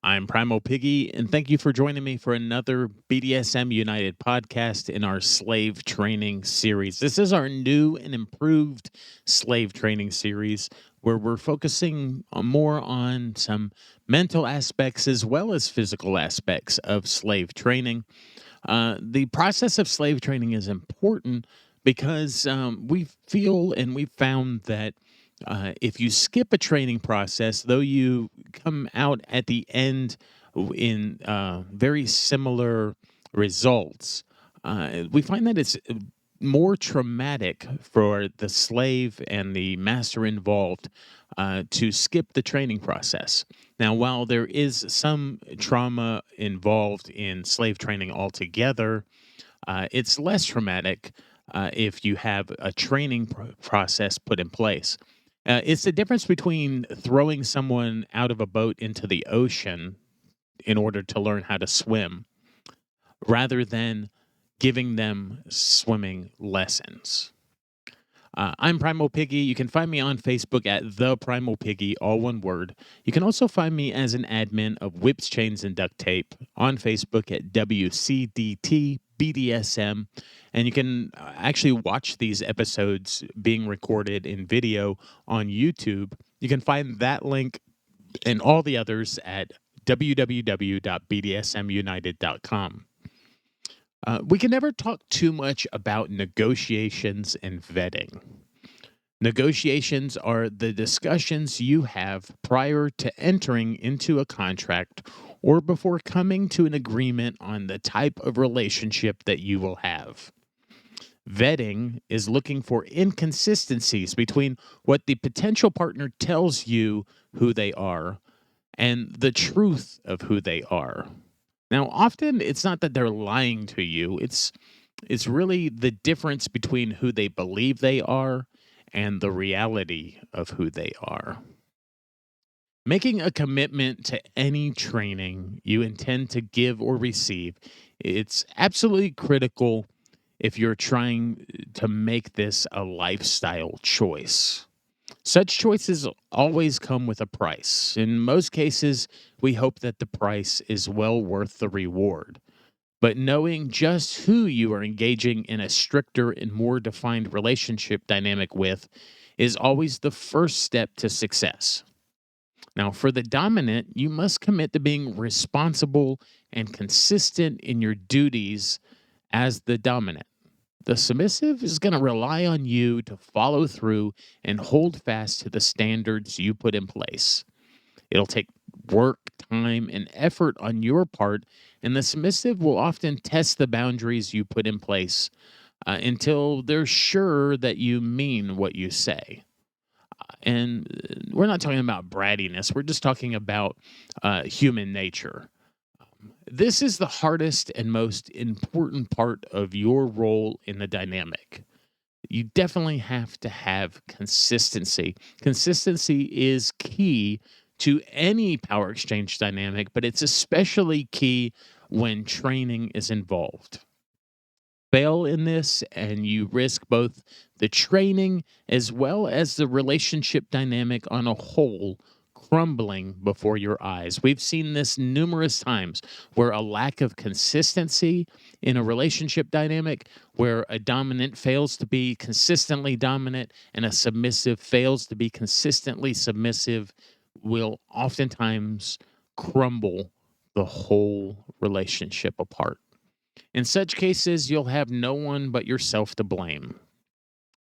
I'm Primal Piggy, and thank you for joining me for another BDSM United podcast in our slave training series. This is our new and improved slave training series where we're focusing more on some mental aspects as well as physical aspects of slave training. The process of slave training is important because we feel and we've found that if you skip a training process, though you come out at the end in very similar results, we find that it's more traumatic for the slave and the master involved to skip the training process. Now, while there is some trauma involved in slave training altogether, it's less traumatic if you have a training process put in place. It's the difference between throwing someone out of a boat into the ocean in order to learn how to swim rather than giving them swimming lessons. I'm Primal Piggy. You can find me on Facebook at The Primal Piggy, all one word. You can also find me as an admin of Whips, Chains, and Duct Tape on Facebook at WCDT BDSM. And you can actually watch these episodes being recorded in video on YouTube. You can find that link and all the others at www.bdsmunited.com. We can never talk too much about negotiations and vetting. Negotiations are the discussions you have prior to entering into a contract or before coming to an agreement on the type of relationship that you will have. Vetting is looking for inconsistencies between what the potential partner tells you who they are and the truth of who they are. Now, often it's not that they're lying to you. It's really the difference between who they believe they are and the reality of who they are. Making a commitment to any training you intend to give or receive, it's absolutely critical if you're trying to make this a lifestyle choice. Such choices always come with a price. In most cases, we hope that the price is well worth the reward. But knowing just who you are engaging in a stricter and more defined relationship dynamic with is always the first step to success. Now, for the dominant, you must commit to being responsible and consistent in your duties as the dominant. The submissive is going to rely on you to follow through and hold fast to the standards you put in place. It'll take work, time, and effort on your part, and the submissive will often test the boundaries you put in place until they're sure that you mean what you say. And we're not talking about brattiness, we're just talking about human nature. This is the hardest and most important part of your role in the dynamic. You definitely have to have consistency. Consistency is key to any power exchange dynamic, but it's especially key when training is involved. Fail in this, and you risk both the training as well as the relationship dynamic on a whole crumbling before your eyes. We've seen this numerous times where a lack of consistency in a relationship dynamic, where a dominant fails to be consistently dominant and a submissive fails to be consistently submissive, will oftentimes crumble the whole relationship apart. In such cases, you'll have no one but yourself to blame.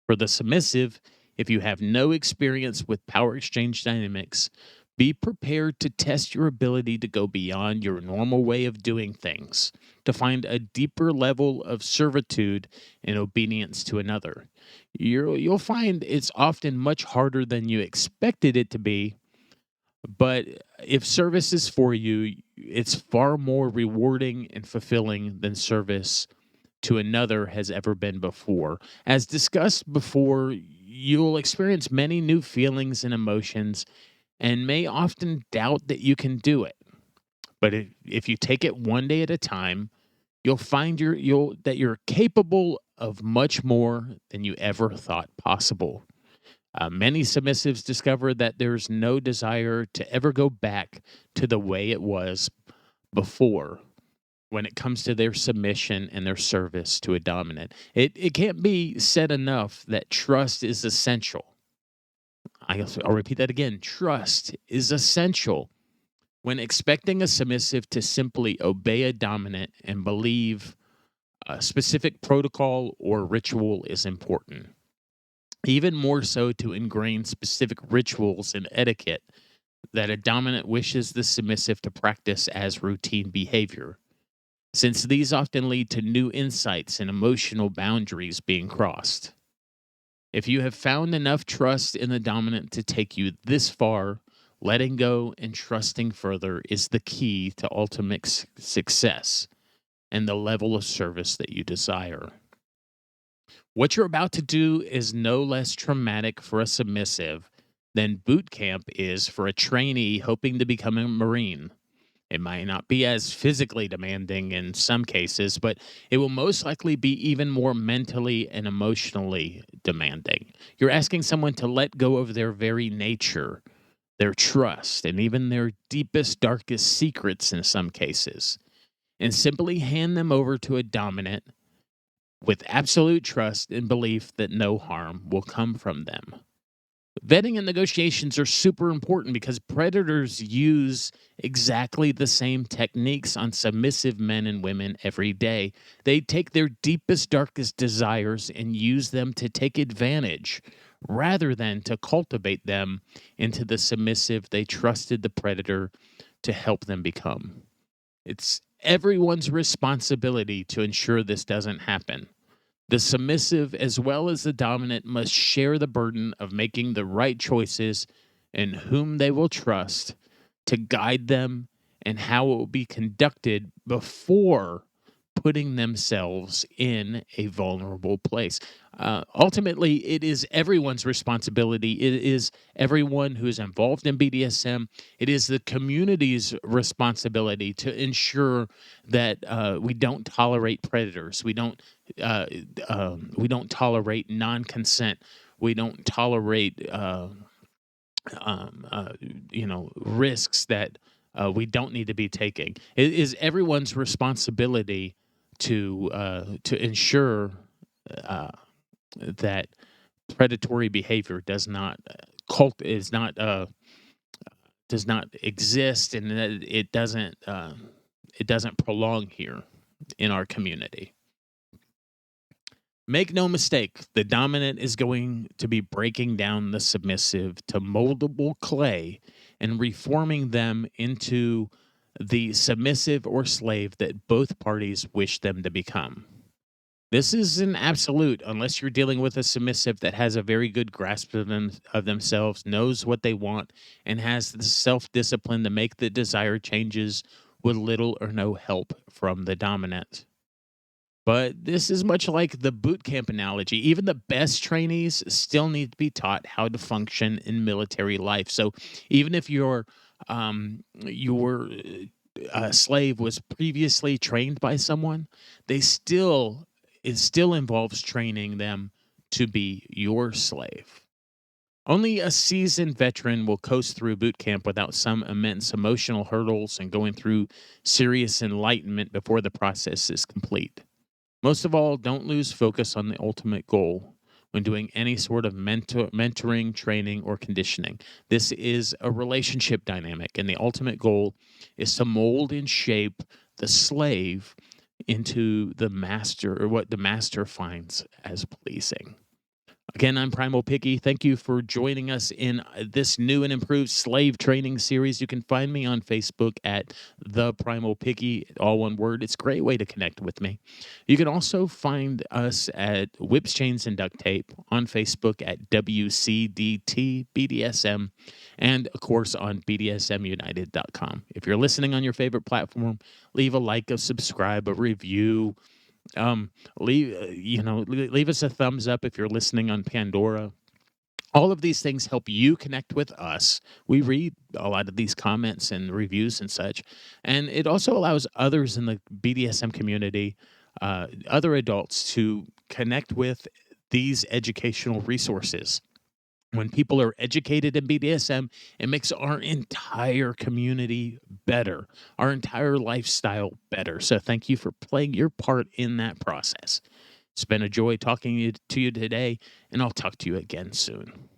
For the submissive, if you have no experience with power exchange dynamics, be prepared to test your ability to go beyond your normal way of doing things, to find a deeper level of servitude and obedience to another. You'll find it's often much harder than you expected it to be, but if service is for you, it's far more rewarding and fulfilling than service to another has ever been before. As discussed before, you'll experience many new feelings and emotions and may often doubt that you can do it. But if you take it one day at a time, you'll find that you're capable of much more than you ever thought possible. Many submissives discover that there's no desire to ever go back to the way it was before when it comes to their submission and their service to a dominant. It can't be said enough that trust is essential. I'll repeat that again. Trust is essential when expecting a submissive to simply obey a dominant and believe a specific protocol or ritual is important. Even more so to ingrain specific rituals and etiquette that a dominant wishes the submissive to practice as routine behavior, since these often lead to new insights and emotional boundaries being crossed. If you have found enough trust in the dominant to take you this far, letting go and trusting further is the key to ultimate success and the level of service that you desire. What you're about to do is no less traumatic for a submissive than boot camp is for a trainee hoping to become a Marine. It might not be as physically demanding in some cases, but it will most likely be even more mentally and emotionally demanding. You're asking someone to let go of their very nature, their trust, and even their deepest, darkest secrets in some cases, and simply hand them over to a dominant with absolute trust and belief that no harm will come from them. Vetting and negotiations are super important because predators use exactly the same techniques on submissive men and women every day. They take their deepest, darkest desires and use them to take advantage rather than to cultivate them into the submissive they trusted the predator to help them become. It's everyone's responsibility to ensure this doesn't happen. The submissive, as well as the dominant, must share the burden of making the right choices in whom they will trust to guide them and how it will be conducted before putting themselves in a vulnerable place. Ultimately, it is everyone's responsibility. It is everyone who is involved in BDSM. It is the community's responsibility to ensure that we don't tolerate predators. Uh, we don't tolerate non-consent. We don't tolerate um, uh, risks that we don't need to be taking. It is everyone's responsibility to ensure uh, that predatory behavior does not exist, and that it doesn't prolong here in our community. Make no mistake, the dominant is going to be breaking down the submissive to moldable clay and reforming them into the submissive or slave that both parties wish them to become. This is an absolute, unless you're dealing with a submissive that has a very good grasp of themselves, knows what they want, and has the self discipline to make the desired changes with little or no help from the dominant. But this is much like the boot camp analogy. Even the best trainees still need to be taught how to function in military life. So even if your slave was previously trained by someone, they still it still involves training them to be your slave. Only a seasoned veteran will coast through boot camp without some immense emotional hurdles and going through serious enlightenment before the process is complete. Most of all, don't lose focus on the ultimate goal when doing any sort of mentoring, training, or conditioning. This is a relationship dynamic, and the ultimate goal is to mold and shape the slave into the master, or what the master finds as pleasing. Again, I'm Primal Piggy. Thank you for joining us in this new and improved slave training series. You can find me on Facebook at The Primal Piggy, all one word. It's a great way to connect with me. You can also find us at Whips, Chains, and Duct Tape, on Facebook at WCDT BDSM, and of course on BDSMUnited.com. If you're listening on your favorite platform, leave a like, a subscribe, a review. Leave us a thumbs up if you're listening on Pandora. All of these things help you connect with us. We read a lot of these comments and reviews and such, and it also allows others in the BDSM community, other adults, to connect with these educational resources. When people are educated in BDSM, it makes our entire community better, our entire lifestyle better. So thank you for playing your part in that process. It's been a joy talking to you today, and I'll talk to you again soon.